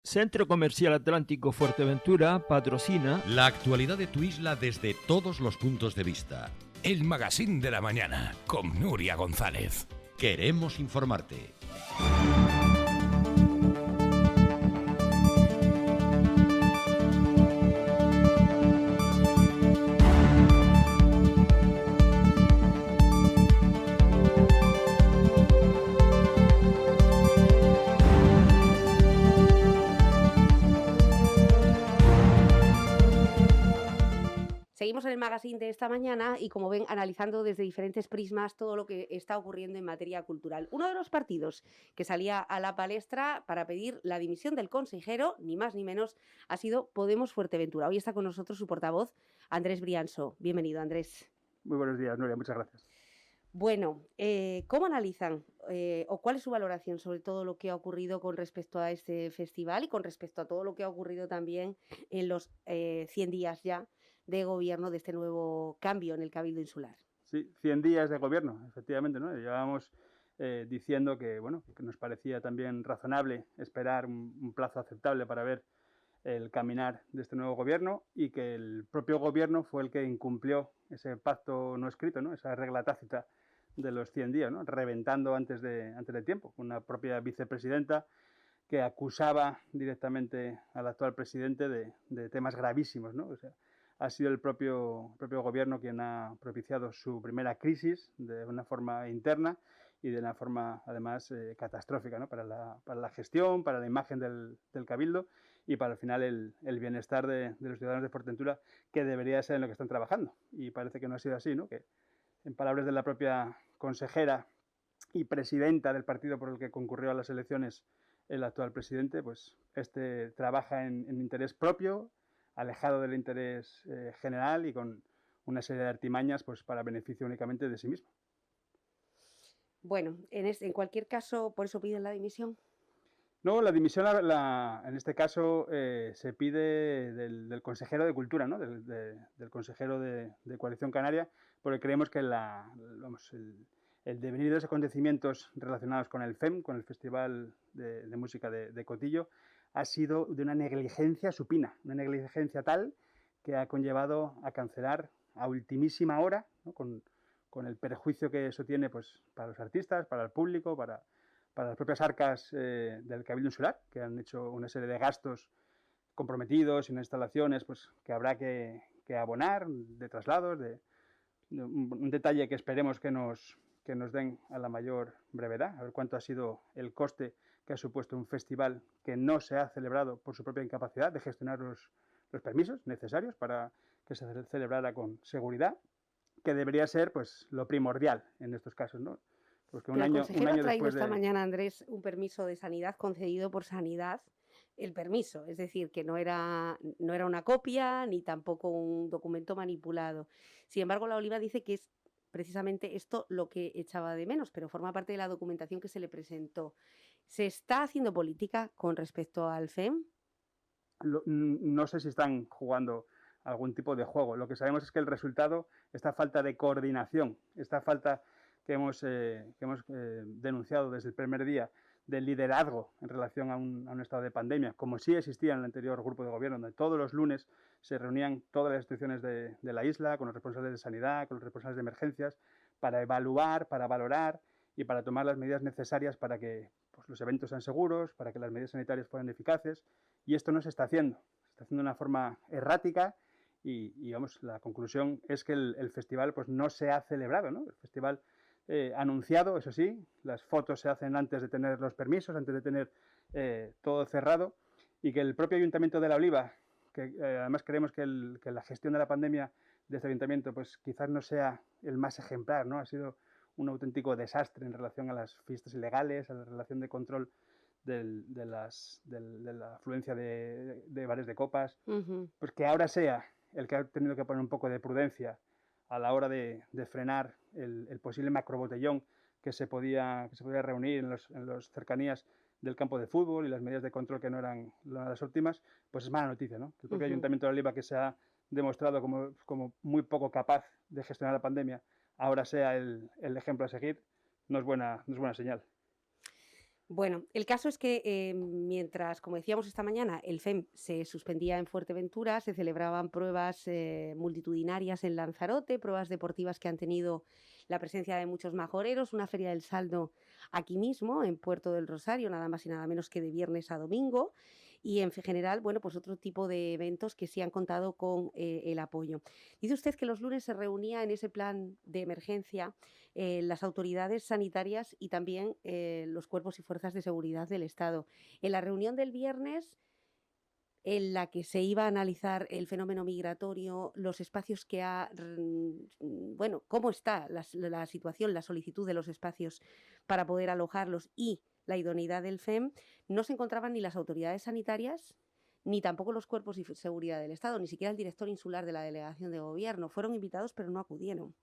Centro Comercial Atlántico Fuerteventura patrocina la actualidad de tu isla desde todos los puntos de vista. El Magazín de la Mañana con Nuria González. Queremos informarte. Seguimos en el magazine de esta mañana y, como ven, analizando desde diferentes prismas todo lo que está ocurriendo en materia cultural. Uno de los partidos que salía a la palestra para pedir la dimisión del consejero, ni más ni menos, ha sido Podemos Fuerteventura. Hoy está con nosotros su portavoz, Andrés Brianso. Bienvenido, Andrés. Muy buenos días, Nuria. Muchas gracias. Bueno, ¿cómo analizan o cuál es su valoración sobre todo lo que ha ocurrido con respecto a este festival y con respecto a todo lo que ha ocurrido también en los 100 días ya de gobierno de este nuevo cambio en el Cabildo Insular? Sí, 100 días de gobierno, efectivamente, ¿no? Llevábamos diciendo que, bueno, que nos parecía también razonable esperar un plazo aceptable para ver el caminar de este nuevo gobierno y que el propio gobierno fue el que incumplió ese pacto no escrito, ¿no? Esa regla tácita de los 100 días, ¿no? Reventando antes de tiempo. Una propia vicepresidenta que acusaba directamente al actual presidente de temas gravísimos, ¿no? O sea, ha sido el propio gobierno quien ha propiciado su primera crisis de una forma interna y de una forma, además, catastrófica, ¿no? Para la gestión, para la imagen del Cabildo y para, al final, el bienestar de los ciudadanos de Fuerteventura, que debería ser en lo que están trabajando. Y parece que no ha sido así, ¿no? Que, en palabras de la propia consejera y presidenta del partido por el que concurrió a las elecciones el actual presidente, pues este trabaja en interés propio, alejado del interés general y con una serie de artimañas pues para beneficio únicamente de sí mismo. Bueno, en cualquier caso, ¿por eso piden la dimisión? No, la dimisión en este caso se pide del consejero de Cultura, ¿no? del consejero de Coalición Canaria, porque creemos que el devenir de los acontecimientos relacionados con el FEM, con el Festival de Música de Cotillo, ha sido de una negligencia supina, una negligencia tal que ha conllevado a cancelar a ultimísima hora, ¿no? con el perjuicio que eso tiene pues, para los artistas, para el público, para las propias arcas del Cabildo Insular, que han hecho una serie de gastos comprometidos en instalaciones pues, que habrá que abonar, de traslados, de un detalle que esperemos que nos den a la mayor brevedad, a ver cuánto ha sido el coste que ha supuesto un festival que no se ha celebrado por su propia incapacidad de gestionar los permisos necesarios para que se celebrara con seguridad, que debería ser pues lo primordial en estos casos, ¿no? Porque el consejero ha traído esta mañana, Andrés, un permiso de sanidad concedido por Sanidad, el permiso, es decir, que no era una copia ni tampoco un documento manipulado. Sin embargo, la Oliva dice que es precisamente esto lo que echaba de menos, pero forma parte de la documentación que se le presentó. ¿Se está haciendo política con respecto al FEM? No sé si están jugando algún tipo de juego. Lo que sabemos es que el resultado, esta falta de coordinación, esta falta que hemos denunciado desde el primer día del liderazgo en relación a un estado de pandemia, como sí existía en el anterior grupo de gobierno, donde todos los lunes se reunían todas las instituciones de la isla, con los responsables de sanidad, con los responsables de emergencias, para evaluar, para valorar y para tomar las medidas necesarias para que pues, los eventos sean seguros, para que las medidas sanitarias fueran eficaces, y esto no se está haciendo. Se está haciendo de una forma errática y vamos, la conclusión es que el festival pues, no se ha celebrado, ¿no? El festival anunciado, eso sí, las fotos se hacen antes de tener los permisos, antes de tener todo cerrado, y que el propio Ayuntamiento de La Oliva, que además creemos que la gestión de la pandemia de este ayuntamiento pues quizás no sea el más ejemplar, ¿no? Ha sido un auténtico desastre en relación a las fiestas ilegales, a la relación de control de la afluencia de bares de copas, pues que ahora sea el que ha tenido que poner un poco de prudencia a la hora de frenar el posible macrobotellón que se podía reunir en las cercanías del campo de fútbol y las medidas de control que no eran las óptimas, pues es mala noticia, ¿no? El propio Ayuntamiento de Oliva, que se ha demostrado como muy poco capaz de gestionar la pandemia, ahora sea el ejemplo a seguir, no es buena señal. Bueno, el caso es que mientras, como decíamos esta mañana, el FEM se suspendía en Fuerteventura, se celebraban pruebas multitudinarias en Lanzarote, pruebas deportivas que han tenido la presencia de muchos majoreros, una feria del saldo aquí mismo, en Puerto del Rosario, nada más y nada menos que de viernes a domingo, y en general, bueno, pues otro tipo de eventos que sí han contado con el apoyo. Dice usted que los lunes se reunía en ese plan de emergencia las autoridades sanitarias y también los cuerpos y fuerzas de seguridad del Estado. En la reunión del viernes, en la que se iba a analizar el fenómeno migratorio, los espacios que ha... Bueno, cómo está la situación, la solicitud de los espacios para poder alojarlos y la idoneidad del FEM, no se encontraban ni las autoridades sanitarias ni tampoco los cuerpos y seguridad del Estado, ni siquiera el director insular de la delegación de gobierno. Fueron invitados, pero no acudieron.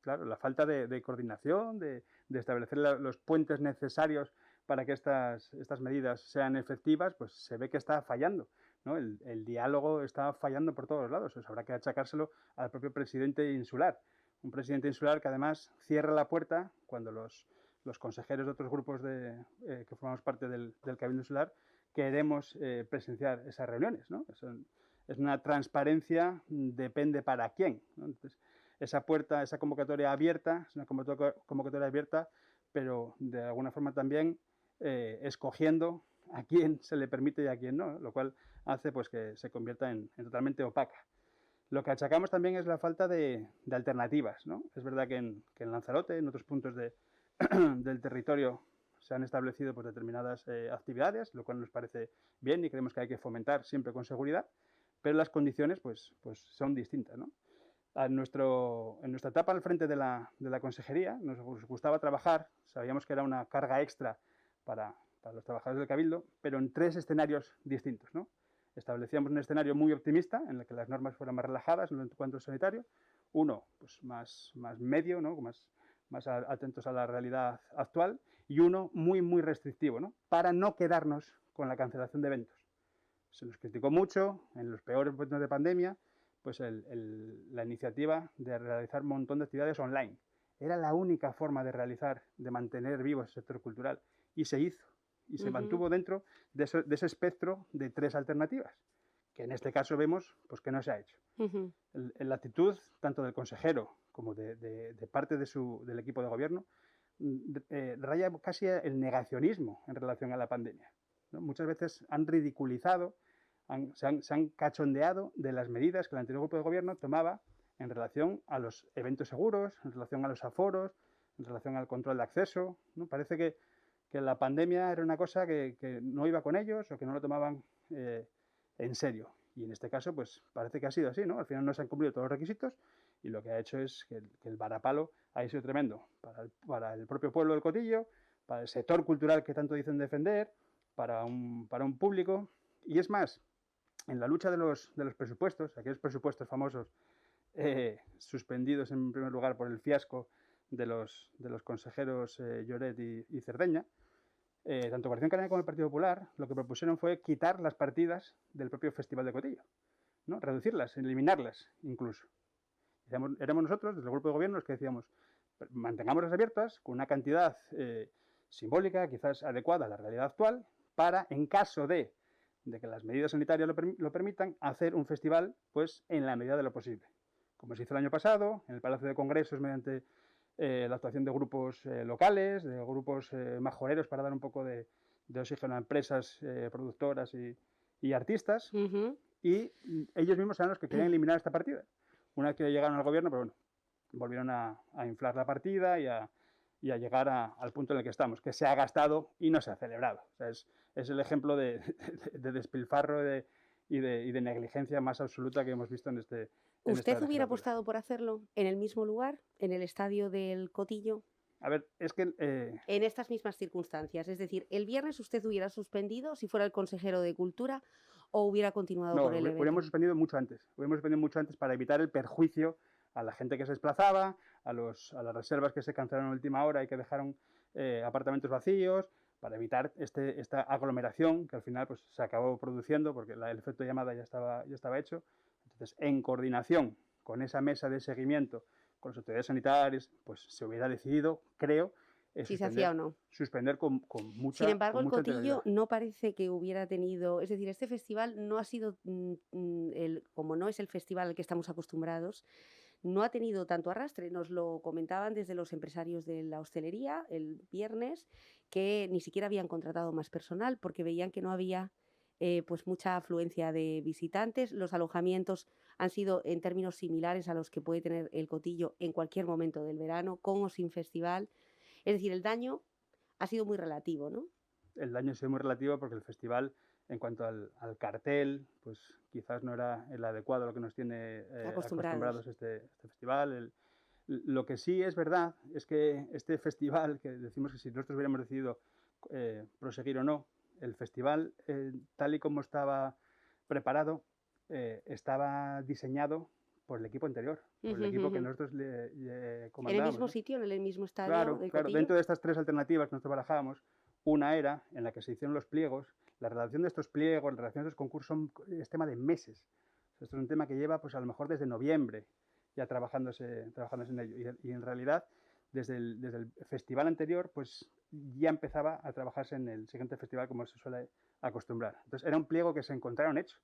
Claro, la falta de coordinación, de establecer los puentes necesarios para que estas medidas sean efectivas, pues se ve que está fallando, ¿no? El diálogo está fallando por todos lados. Pues habrá que achacárselo al propio presidente insular. Un presidente insular que además cierra la puerta cuando los consejeros de otros grupos que formamos parte del Cabildo Insular queremos presenciar esas reuniones, ¿no? Es una transparencia, depende para quién, ¿no? Entonces, esa puerta, esa convocatoria abierta, es una convocatoria abierta, pero de alguna forma también escogiendo a quién se le permite y a quién no, lo cual hace pues que se convierta en totalmente opaca. Lo que achacamos también es la falta de alternativas, ¿no? Es verdad que en Lanzarote, en otros puntos del territorio, se han establecido pues, determinadas actividades, lo cual nos parece bien y creemos que hay que fomentar siempre con seguridad, pero las condiciones pues son distintas, ¿no? En nuestra etapa al frente de la consejería nos gustaba trabajar, sabíamos que era una carga extra para los trabajadores del Cabildo, pero en 3 escenarios distintos, ¿no? Establecíamos un escenario muy optimista en el que las normas fueran más relajadas en cuanto a sanitario, uno pues más medio, ¿no? más atentos a la realidad actual, y uno muy restrictivo, ¿no? Para no quedarnos con la cancelación de eventos. Se nos criticó mucho en los peores momentos de pandemia pues la iniciativa de realizar un montón de actividades online. Era la única forma de mantener vivo ese sector cultural, y se hizo, y se mantuvo dentro de ese espectro de 3 alternativas, que en este caso vemos pues, que no se ha hecho. La actitud tanto del consejero como de parte del equipo de gobierno raya casi el negacionismo en relación a la pandemia, ¿no? Muchas veces han ridiculizado, se han cachondeado de las medidas que el anterior grupo de gobierno tomaba en relación a los eventos seguros, en relación a los aforos, en relación al control de acceso, ¿no? Parece que la pandemia era una cosa que no iba con ellos o que no lo tomaban en serio. Y en este caso, pues parece que ha sido así, ¿no? Al final no se han cumplido todos los requisitos y lo que ha hecho es que el varapalo ha sido tremendo para el propio pueblo del Cotillo, para el sector cultural que tanto dicen defender, para un público. Y es más, en la lucha de los presupuestos, aquellos presupuestos famosos suspendidos en primer lugar por el fiasco de los consejeros Lloret y Cerdeña, tanto Coalición Canaria como el Partido Popular lo que propusieron fue quitar las partidas del propio Festival de Cotillo, ¿no? Reducirlas, eliminarlas incluso. Éramos nosotros, desde el grupo de gobierno, los que decíamos, mantengámoslas abiertas con una cantidad simbólica, quizás adecuada a la realidad actual, para, en caso de que las medidas sanitarias lo permitan, hacer un festival pues en la medida de lo posible. Como se hizo el año pasado, en el Palacio de Congresos, mediante la actuación de grupos locales, de grupos majoreros para dar un poco de oxígeno a empresas productoras y artistas, y ellos mismos eran los que querían eliminar esta partida. Una vez que llegaron al gobierno, pero bueno, volvieron a inflar la partida y a llegar al punto en el que estamos, que se ha gastado y no se ha celebrado. O sea, es el ejemplo de despilfarro y de negligencia más absoluta que hemos visto en este. ¿Usted hubiera apostado por hacerlo en el mismo lugar, en el estadio del Cotillo? A ver, es que... En estas mismas circunstancias, es decir, ¿el viernes usted hubiera suspendido si fuera el consejero de Cultura o hubiera continuado con el evento? No, hubiéramos suspendido mucho antes. Hubiéramos suspendido mucho antes para evitar el perjuicio a la gente que se desplazaba, a las reservas que se cancelaron a última hora y que dejaron apartamentos vacíos, para evitar esta aglomeración que al final pues, se acabó produciendo porque el efecto llamada ya estaba hecho. Entonces, en coordinación con esa mesa de seguimiento, con las autoridades sanitarias, pues se hubiera decidido, creo, si se hacía o no. Suspender con mucha. Sin embargo, con el mucha Cotillo anterioridad. no parece que hubiera tenido, es decir, este festival no ha sido, como no es el festival al que estamos acostumbrados, no ha tenido tanto arrastre. Nos lo comentaban desde los empresarios de la hostelería el viernes, que ni siquiera habían contratado más personal porque veían que no había pues mucha afluencia de visitantes. Los alojamientos han sido en términos similares a los que puede tener el Cotillo en cualquier momento del verano, con o sin festival. Es decir, el daño ha sido muy relativo, ¿no? El daño ha sido muy relativo porque el festival, en cuanto al cartel, pues quizás no era el adecuado a lo que nos tiene acostumbrados este festival. Lo que sí es verdad es que este festival, que decimos que si nosotros hubiéramos decidido proseguir o no, el festival, tal y como estaba preparado, estaba diseñado por el equipo anterior, por el equipo que nosotros le comandábamos. ¿En el mismo sitio, en el mismo estadio? Claro, del claro. Cotillo? Dentro de estas tres alternativas que nosotros barajábamos, una era en la que se hicieron los pliegos. La redacción de estos pliegos, la redacción de estos concursos es tema de meses. Esto es un tema que lleva pues a lo mejor desde noviembre ya trabajándose en ello. Y en realidad, desde el festival anterior, pues ya empezaba a trabajarse en el siguiente festival como se suele acostumbrar. Entonces era un pliego que se encontraron hecho,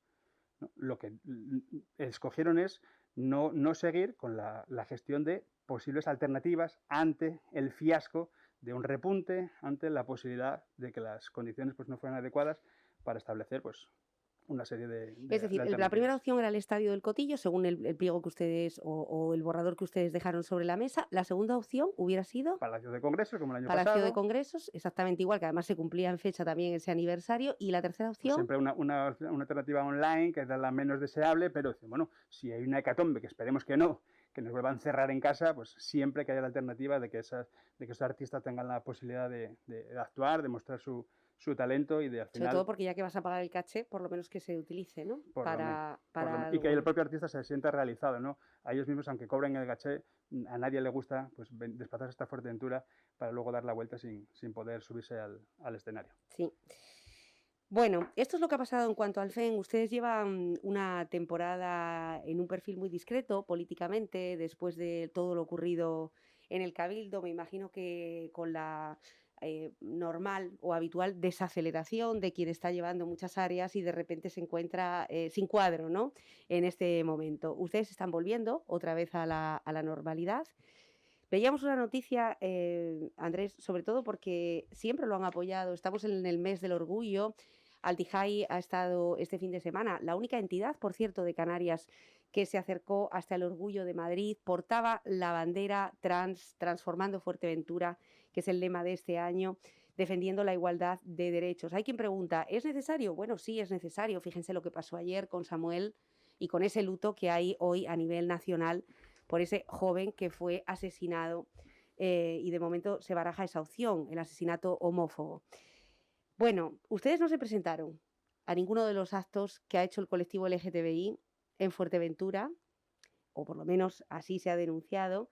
¿no? Lo que escogieron es no seguir con la gestión de posibles alternativas ante el fiasco de un repunte, ante la posibilidad de que las condiciones pues no fueran adecuadas para establecer pues una serie de Es decir, la primera opción era el Estadio del Cotillo, según el pliego que ustedes o el borrador que ustedes dejaron sobre la mesa. La segunda opción hubiera sido Palacio de Congresos, como el año Palacio pasado. de Congresos, exactamente igual, que además se cumplía en fecha también ese aniversario. Y la tercera opción, Siempre una alternativa online, que era la menos deseable, pero bueno, si hay una hecatombe, que esperemos que no, que nos vuelvan a cerrar en casa, pues siempre que haya la alternativa de que esos artistas tengan la posibilidad de actuar, de mostrar su talento y de al final... sobre todo porque ya que vas a pagar el caché, por lo menos que se utilice, ¿no? Y que el propio artista se sienta realizado, ¿no? A ellos mismos, aunque cobren el caché, a nadie le gusta pues desplazarse hasta Fuerteventura para luego dar la vuelta sin poder subirse al escenario. Sí. Bueno, esto es lo que ha pasado en cuanto al FEN. Ustedes llevan una temporada en un perfil muy discreto políticamente, después de todo lo ocurrido en el Cabildo. Me imagino que con la normal o habitual desaceleración de quien está llevando muchas áreas y de repente se encuentra sin cuadro, ¿no? En este momento. Ustedes están volviendo otra vez a la normalidad. Veíamos una noticia, Andrés, sobre todo porque siempre lo han apoyado. Estamos en el mes del orgullo. Altijai ha estado este fin de semana, la única entidad, por cierto, de Canarias que se acercó hasta el Orgullo de Madrid, portaba la bandera transformando Fuerteventura, que es el lema de este año, defendiendo la igualdad de derechos. Hay quien pregunta, ¿es necesario? Bueno, sí, es necesario. Fíjense lo que pasó ayer con Samuel y con ese luto que hay hoy a nivel nacional por ese joven que fue asesinado y de momento se baraja esa opción, el asesinato homófobo. Bueno, ustedes no se presentaron a ninguno de los actos que ha hecho el colectivo LGTBI en Fuerteventura, o por lo menos así se ha denunciado,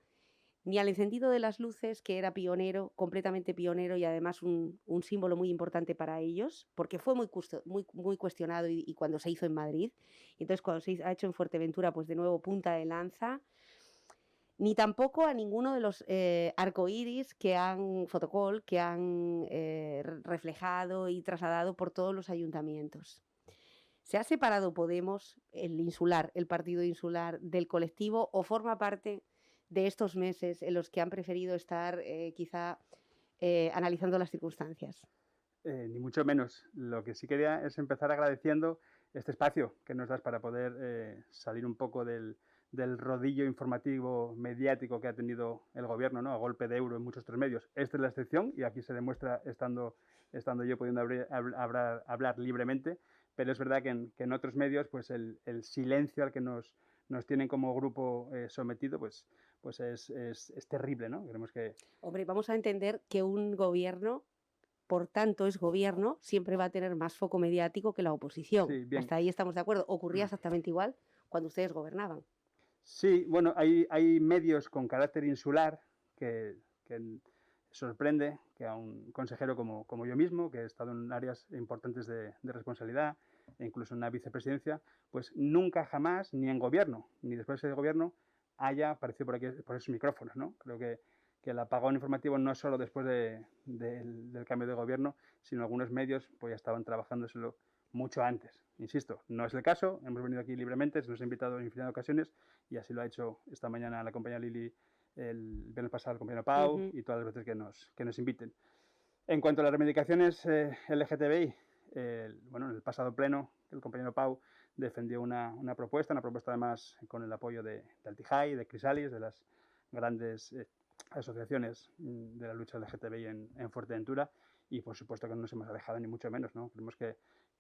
ni al encendido de las luces, que era pionero, completamente pionero y además un símbolo muy importante para ellos, porque fue muy cuestionado y cuando se hizo en Madrid. Y entonces cuando se ha hecho en Fuerteventura, pues de nuevo punta de lanza. Ni tampoco a ninguno de los arcoíris que han reflejado y trasladado por todos los ayuntamientos. ¿Se ha separado Podemos, el partido insular, del colectivo, o forma parte de estos meses en los que han preferido estar quizá analizando las circunstancias? Ni mucho menos. Lo que sí quería es empezar agradeciendo este espacio que nos das para poder salir un poco del rodillo informativo mediático que ha tenido el gobierno, ¿no? A golpe de euro en muchos otros medios. Esta es la excepción y aquí se demuestra estando yo pudiendo hablar libremente, pero es verdad que en otros medios pues el silencio al que nos tienen como grupo sometido pues es terrible, ¿no? Queremos que... Hombre, vamos a entender que un gobierno, por tanto es gobierno, siempre va a tener más foco mediático que la oposición. Sí, bien. Hasta ahí estamos de acuerdo. Ocurría exactamente igual cuando ustedes gobernaban. Sí, bueno, hay medios con carácter insular que sorprende que a un consejero como yo mismo, que he estado en áreas importantes de responsabilidad, e incluso en una vicepresidencia, pues nunca jamás, ni en gobierno, ni después de gobierno, haya aparecido por esos micrófonos, ¿no? Creo que el apagón informativo no solo después del cambio de gobierno, sino algunos medios pues ya estaban trabajándoselo mucho antes. Insisto, no es el caso, hemos venido aquí libremente, se nos ha invitado en infinidad de ocasiones y así lo ha hecho esta mañana la compañera Lili, el viernes pasado el compañero Pau y todas las veces que nos inviten. En cuanto a las reivindicaciones LGTBI, en el pasado pleno el compañero Pau defendió una propuesta además con el apoyo de Altijai, de Crisalis, de las grandes asociaciones de la lucha LGTBI en Fuerteventura, y por supuesto que no nos hemos alejado ni mucho menos, ¿no? Creemos que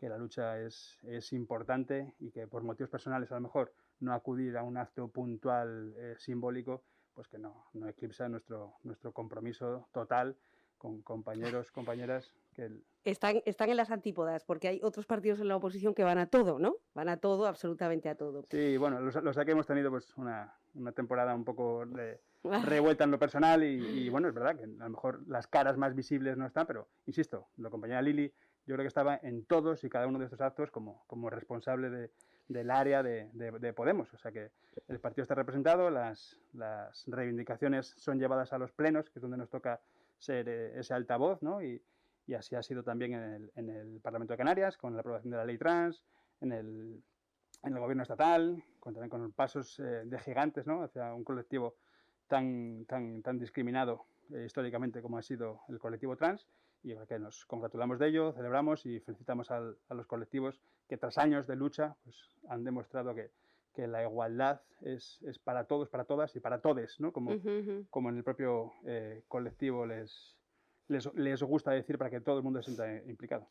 la lucha es importante y que por motivos personales a lo mejor no acudir a un acto puntual simbólico, pues que no eclipsa nuestro compromiso total con compañeros, compañeras que... Están en las antípodas, porque hay otros partidos en la oposición que van a todo, ¿no? Van a todo, absolutamente a todo. Sí, bueno, los que hemos tenido pues una temporada un poco revuelta en lo personal y bueno, es verdad que a lo mejor las caras más visibles no están, pero insisto, la compañera Lili yo creo que estaba en todos y cada uno de estos actos como responsable del área de Podemos, o sea que el partido está representado, las reivindicaciones son llevadas a los plenos, que es donde nos toca ser ese altavoz, ¿no? Y así ha sido también en el Parlamento de Canarias, con la aprobación de la ley trans, en el gobierno estatal, también con pasos de gigantes, ¿no? Hacia un colectivo tan discriminado históricamente como ha sido el colectivo trans, y que nos congratulamos de ello, celebramos y felicitamos a los colectivos que tras años de lucha pues, han demostrado que la igualdad es para todos, para todas y para todes, ¿no? Como en el propio colectivo les gusta decir, para que todo el mundo se sienta implicado.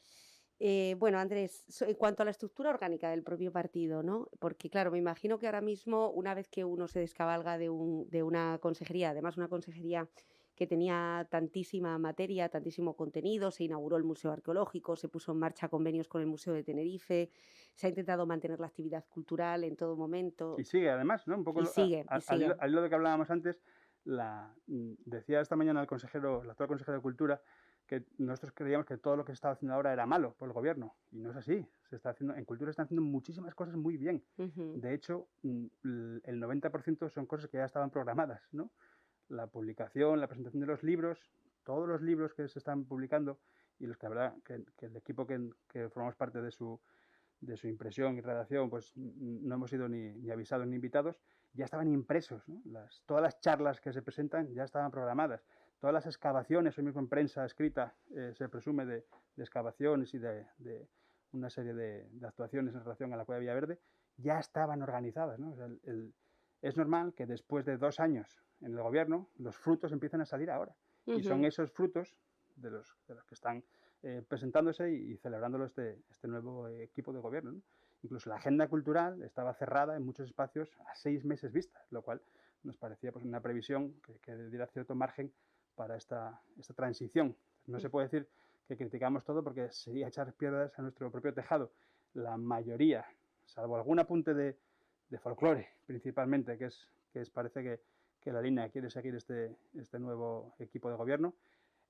Bueno, Andrés, en cuanto a la estructura orgánica del propio partido, ¿no? Porque, claro, me imagino que ahora mismo, una vez que uno se descabalga de una consejería, además una consejería que tenía tantísima materia, tantísimo contenido, se inauguró el Museo Arqueológico, se puso en marcha convenios con el Museo de Tenerife, se ha intentado mantener la actividad cultural en todo momento. Y sigue, además, ¿no? Un poco al hilo de que hablábamos antes, decía esta mañana el actual consejero de Cultura, que nosotros creíamos que todo lo que se estaba haciendo ahora era malo por el gobierno, y no es así. En cultura están haciendo muchísimas cosas muy bien. De hecho, el 90% son cosas que ya estaban programadas, ¿no? La publicación, la presentación de los libros, todos los libros que se están publicando y los que habrá, que el equipo que formamos parte de su impresión y redacción, pues no hemos sido ni avisados ni invitados, ya estaban impresos, ¿no? Todas las charlas que se presentan ya estaban programadas. Todas las excavaciones, hoy mismo en prensa escrita se presume de excavaciones y de una serie de actuaciones en relación a la Cueva de Villaverde, ya estaban organizadas, ¿no? O sea, es normal que después de 2 años en el gobierno los frutos empiecen a salir ahora. Y son esos frutos de los que están presentándose y celebrándolo este nuevo equipo de gobierno, ¿no? Incluso la agenda cultural estaba cerrada en muchos espacios a 6 meses vista, lo cual nos parecía pues, una previsión que diera cierto margen para esta transición. No se puede decir que criticamos todo porque sería echar piedras a nuestro propio tejado. La mayoría, salvo algún apunte de folclore principalmente, que parece que la línea quiere seguir este nuevo equipo de gobierno,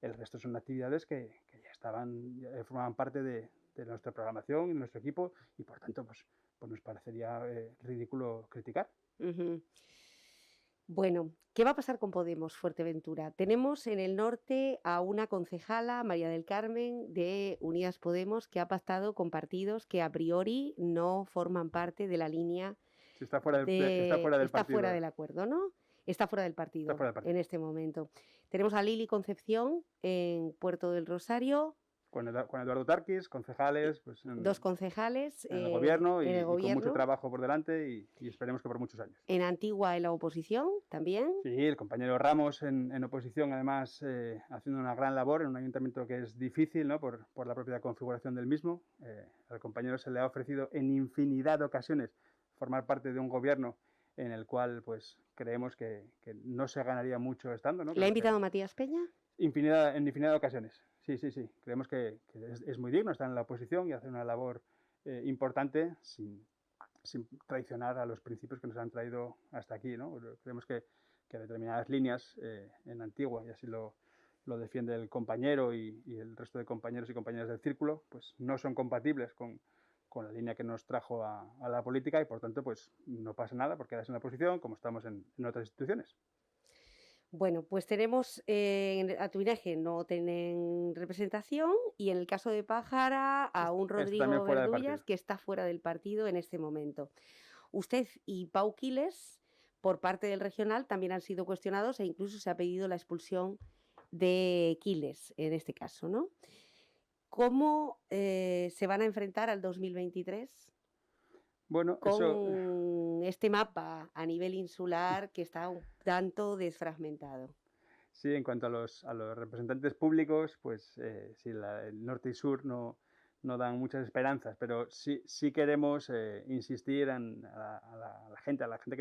el resto son actividades que ya formaban parte de nuestra programación y nuestro equipo, y por tanto pues nos parecería ridículo criticar. Bueno, ¿qué va a pasar con Podemos Fuerteventura? Tenemos en el norte a una concejala, María del Carmen, de Unidas Podemos, que ha pactado con partidos que a priori no forman parte de la línea. Sí, está fuera del partido. Está fuera del acuerdo, ¿no? Está fuera del partido en este momento. Tenemos a Lili Concepción en Puerto del Rosario. Con Eduardo Tarquis, concejales. Pues 2 concejales. En el gobierno y con mucho trabajo por delante y esperemos que por muchos años. En Antigua, en la oposición, también. Sí, el compañero Ramos en oposición, además, haciendo una gran labor en un ayuntamiento que es difícil, ¿no? por la propia configuración del mismo. Al compañero se le ha ofrecido en infinidad de ocasiones formar parte de un gobierno en el cual pues creemos que no se ganaría mucho estando, ¿no? ¿Le ha invitado Matías Peña? En infinidad de ocasiones. Sí. Creemos que es muy digno estar en la oposición y hacer una labor importante sin traicionar a los principios que nos han traído hasta aquí, ¿no? Creemos que determinadas líneas en Antigua, y así lo defiende el compañero y el resto de compañeros y compañeras del círculo, pues no son compatibles con la línea que nos trajo a la política, y por tanto pues no pasa nada porque quedas en la oposición como estamos en otras instituciones. Bueno, pues tenemos a Tuineje no tienen representación y en el caso de Pájara a un Rodrigo Verdullas que está fuera del partido en este momento. Usted y Pau Quiles, por parte del regional, también han sido cuestionados e incluso se ha pedido la expulsión de Quiles en este caso, ¿no? ¿Cómo se van a enfrentar al 2023? Bueno, con este mapa a nivel insular que está un tanto desfragmentado. Sí, en cuanto a los representantes públicos, pues sí, el norte y sur no dan muchas esperanzas, pero sí queremos insistir a la gente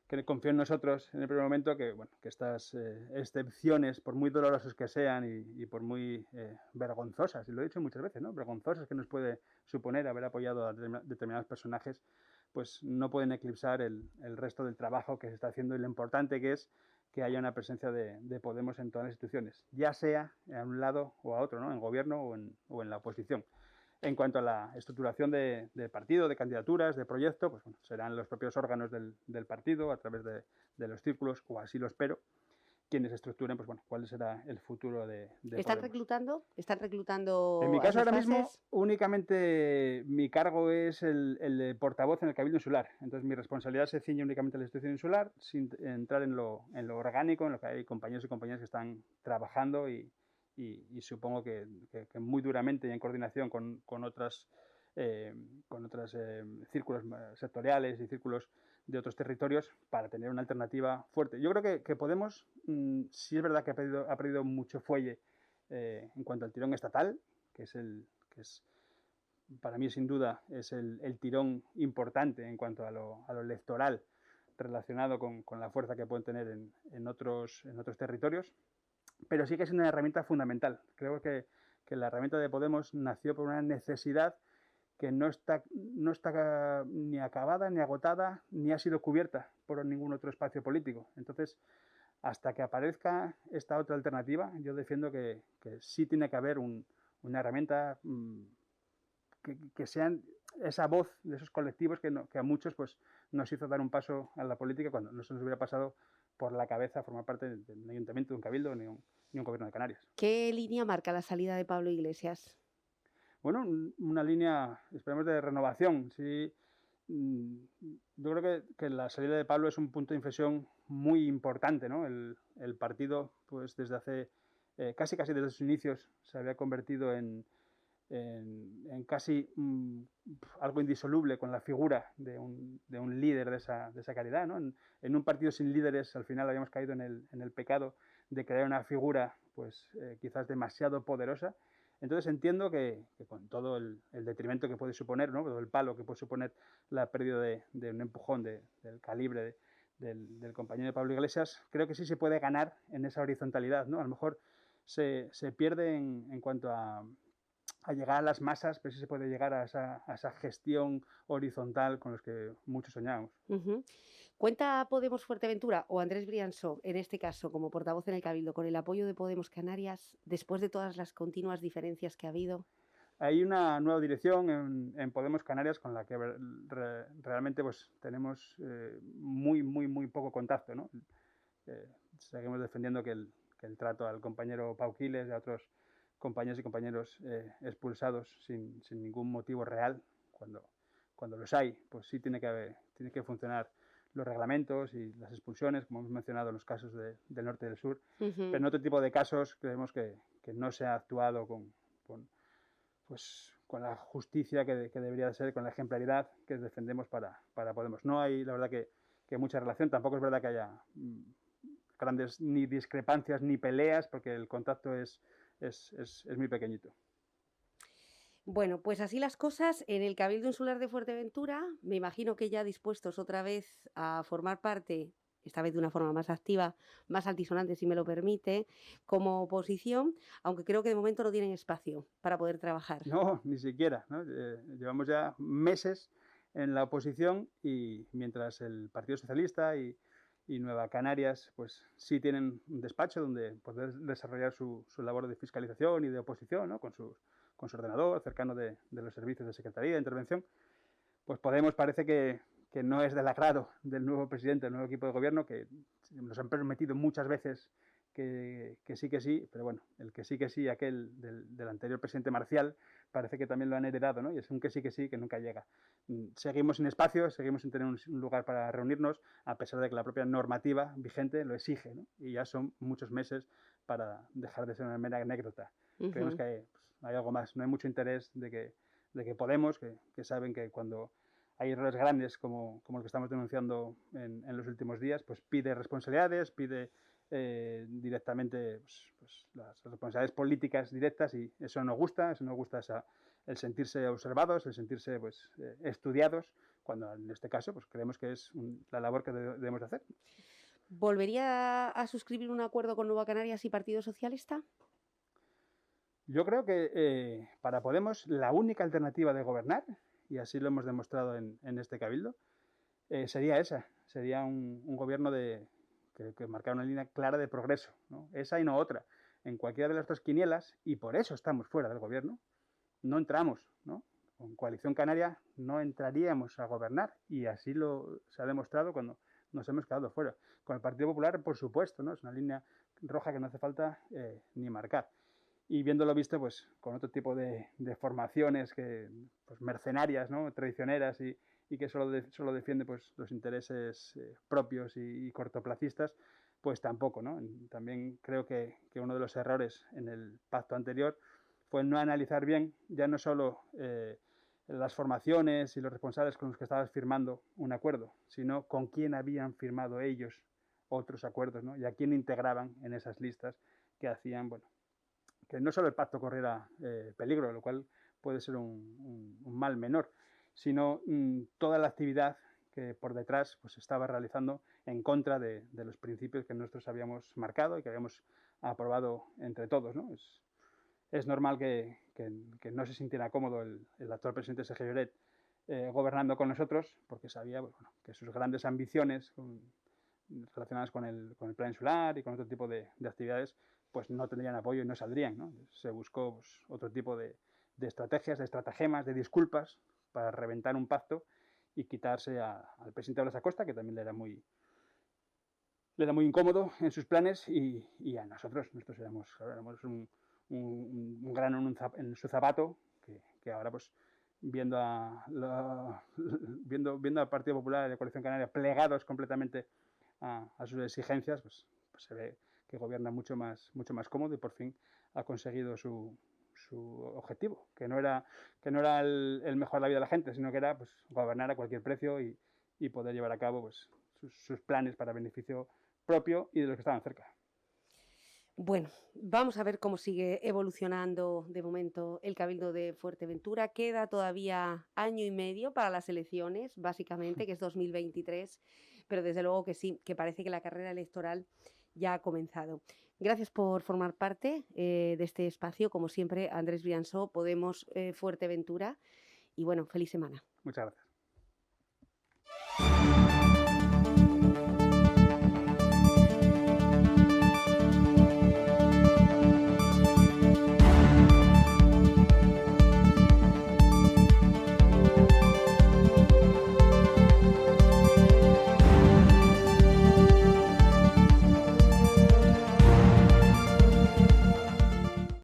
que confíe en nosotros en el primer momento, que estas excepciones, por muy dolorosas que sean y por muy vergonzosas, y lo he dicho muchas veces, ¿no? Vergonzosas que nos puede suponer haber apoyado a determinados personajes, pues no pueden eclipsar el resto del trabajo que se está haciendo y lo importante que es que haya una presencia de Podemos en todas las instituciones, ya sea a un lado o a otro, ¿no? En gobierno o en la oposición. En cuanto a la estructuración de partido, de candidaturas, de proyecto, pues bueno, serán los propios órganos del partido, a través de los círculos, o así lo espero, quienes estructuren, pues bueno, cuál será el futuro de ¿Están reclutando? ¿Están reclutando? En mi caso ahora mismo únicamente mi cargo es el de portavoz en el Cabildo Insular. Entonces mi responsabilidad se ciñe únicamente a la institución insular, sin entrar en lo orgánico, en lo que hay compañeros y compañeras que están trabajando y supongo que muy duramente y en coordinación con otros círculos sectoriales y círculos de otros territorios para tener una alternativa fuerte. Yo creo que Podemos, sí es verdad que ha perdido mucho fuelle en cuanto al tirón estatal, que es para mí sin duda es el tirón importante en cuanto a lo electoral relacionado con la fuerza que pueden tener en otros territorios, pero sí que es una herramienta fundamental. Creo que la herramienta de Podemos nació por una necesidad que no está ni acabada, ni agotada, ni ha sido cubierta por ningún otro espacio político. Entonces, hasta que aparezca esta otra alternativa, yo defiendo que sí tiene que haber una herramienta que sean esa voz de esos colectivos que a muchos pues, nos hizo dar un paso a la política cuando no se nos hubiera pasado por la cabeza formar parte de un ayuntamiento, de un cabildo ni un gobierno de Canarias. ¿Qué línea marca la salida de Pablo Iglesias? Bueno, una línea, esperemos, de renovación. Sí, yo creo que la salida de Pablo es un punto de inflexión muy importante, ¿no? El partido, pues desde hace casi desde sus inicios, se había convertido en casi algo indisoluble con la figura de un líder de esa calidad, ¿no? En un partido sin líderes, al final habíamos caído en el pecado de crear una figura, pues quizás demasiado poderosa. Entonces entiendo que con todo el detrimento que puede suponer, ¿no? Todo el palo que puede suponer la pérdida de un empujón del calibre del compañero de Pablo Iglesias, creo que sí se puede ganar en esa horizontalidad, ¿no? A lo mejor se pierde en cuanto a llegar a las masas, pero sí se puede llegar a esa gestión horizontal con los que muchos soñamos. ¿Cuenta Podemos Fuerteventura o Andrés Briansó, en este caso, como portavoz en el Cabildo, con el apoyo de Podemos Canarias después de todas las continuas diferencias que ha habido? Hay una nueva dirección en Podemos Canarias con la que realmente pues, tenemos muy poco contacto, ¿no? Seguimos defendiendo que el trato al compañero Pau Quiles y a otros compañeros y compañeros expulsados sin ningún motivo real, cuando los hay, pues sí tiene que funcionar los reglamentos y las expulsiones, como hemos mencionado en los casos del norte y del sur, pero en otro tipo de casos creemos que no se ha actuado con la justicia que debería ser, con la ejemplaridad que defendemos para Podemos. No hay, la verdad, que mucha relación, tampoco es verdad que haya grandes ni discrepancias ni peleas, porque el contacto es muy pequeñito. Bueno, pues así las cosas en el Cabildo Insular de Fuerteventura, me imagino que ya dispuestos otra vez a formar parte, esta vez de una forma más activa, más altisonante si me lo permite, como oposición, aunque creo que de momento no tienen espacio para poder trabajar. No, ni siquiera, ¿no? Llevamos ya meses en la oposición y mientras el Partido Socialista y Nueva Canarias pues sí tienen un despacho donde poder desarrollar su labor de fiscalización y de oposición, ¿no? con su ordenador cercano de los servicios de Secretaría de Intervención, pues Podemos parece que que no es del agrado del nuevo presidente, del nuevo equipo de gobierno, que nos han prometido muchas veces que sí, pero bueno, el que sí, aquel del anterior presidente Marcial, parece que también lo han heredado, ¿no? Y es un que sí, que nunca llega. Seguimos sin espacio, seguimos sin tener un lugar para reunirnos, a pesar de que la propia normativa vigente lo exige, ¿no? Y ya son muchos meses para dejar de ser una mera anécdota. Creemos que hay algo más, no hay mucho interés de que Podemos, que saben que cuando hay errores grandes como el que estamos denunciando en los últimos días, pues pide responsabilidades, pide directamente pues las responsabilidades políticas directas, y eso nos gusta el sentirse observados, el sentirse pues estudiados, cuando en este caso pues creemos que es la labor que debemos de hacer. ¿Volvería a suscribir un acuerdo con Nueva Canarias y Partido Socialista? Yo creo que para Podemos la única alternativa de gobernar, y así lo hemos demostrado en este Cabildo, sería esa, sería un gobierno que marcara una línea clara de progreso, ¿no? Esa y no otra. En cualquiera de las dos quinielas, y por eso estamos fuera del gobierno, no entramos, ¿no? Con Coalición Canaria no entraríamos a gobernar, y así se ha demostrado cuando nos hemos quedado fuera. Con el Partido Popular, por supuesto, ¿no? Es una línea roja que no hace falta ni marcar. Y viéndolo visto, pues con otro tipo de formaciones pues, mercenarias, ¿no? Traicioneras y que solo defiende pues, los intereses propios y cortoplacistas, pues tampoco, ¿no? También creo que uno de los errores en el pacto anterior fue no analizar bien ya no solo las formaciones y los responsables con los que estabas firmando un acuerdo, sino con quién habían firmado ellos otros acuerdos, ¿no? Y a quién integraban en esas listas que hacían, bueno, que no solo el pacto corriera peligro, lo cual puede ser un mal menor, sino toda la actividad que por detrás pues, estaba realizando en contra de los principios que nosotros habíamos marcado y que habíamos aprobado entre todos, ¿no? Es normal que no se sintiera cómodo el actual presidente Sergio Lloret gobernando con nosotros, porque sabía bueno, que sus grandes ambiciones relacionadas con el plan insular y con otro tipo de actividades pues no tendrían apoyo y no saldrían, ¿no? Se buscó pues, otro tipo de estrategias, de estratagemas, de disculpas para reventar un pacto y quitarse al presidente Blas Acosta, que también le era muy incómodo en sus planes, y a nosotros éramos un grano en su zapato, que ahora pues viendo al Partido Popular y la Coalición Canaria plegados completamente a sus exigencias, pues se ve que gobierna mucho más cómodo y por fin ha conseguido su objetivo, que no era el mejor de la vida de la gente, sino que era pues, gobernar a cualquier precio y poder llevar a cabo pues, sus planes para beneficio propio y de los que estaban cerca. Bueno, vamos a ver cómo sigue evolucionando de momento el Cabildo de Fuerteventura. Queda todavía año y medio para las elecciones, básicamente, que es 2023, pero desde luego que sí, que parece que la carrera electoral ya ha comenzado. Gracias por formar parte de este espacio, como siempre, Andrés Briansó, Podemos Fuerteventura, y bueno, feliz semana. Muchas gracias.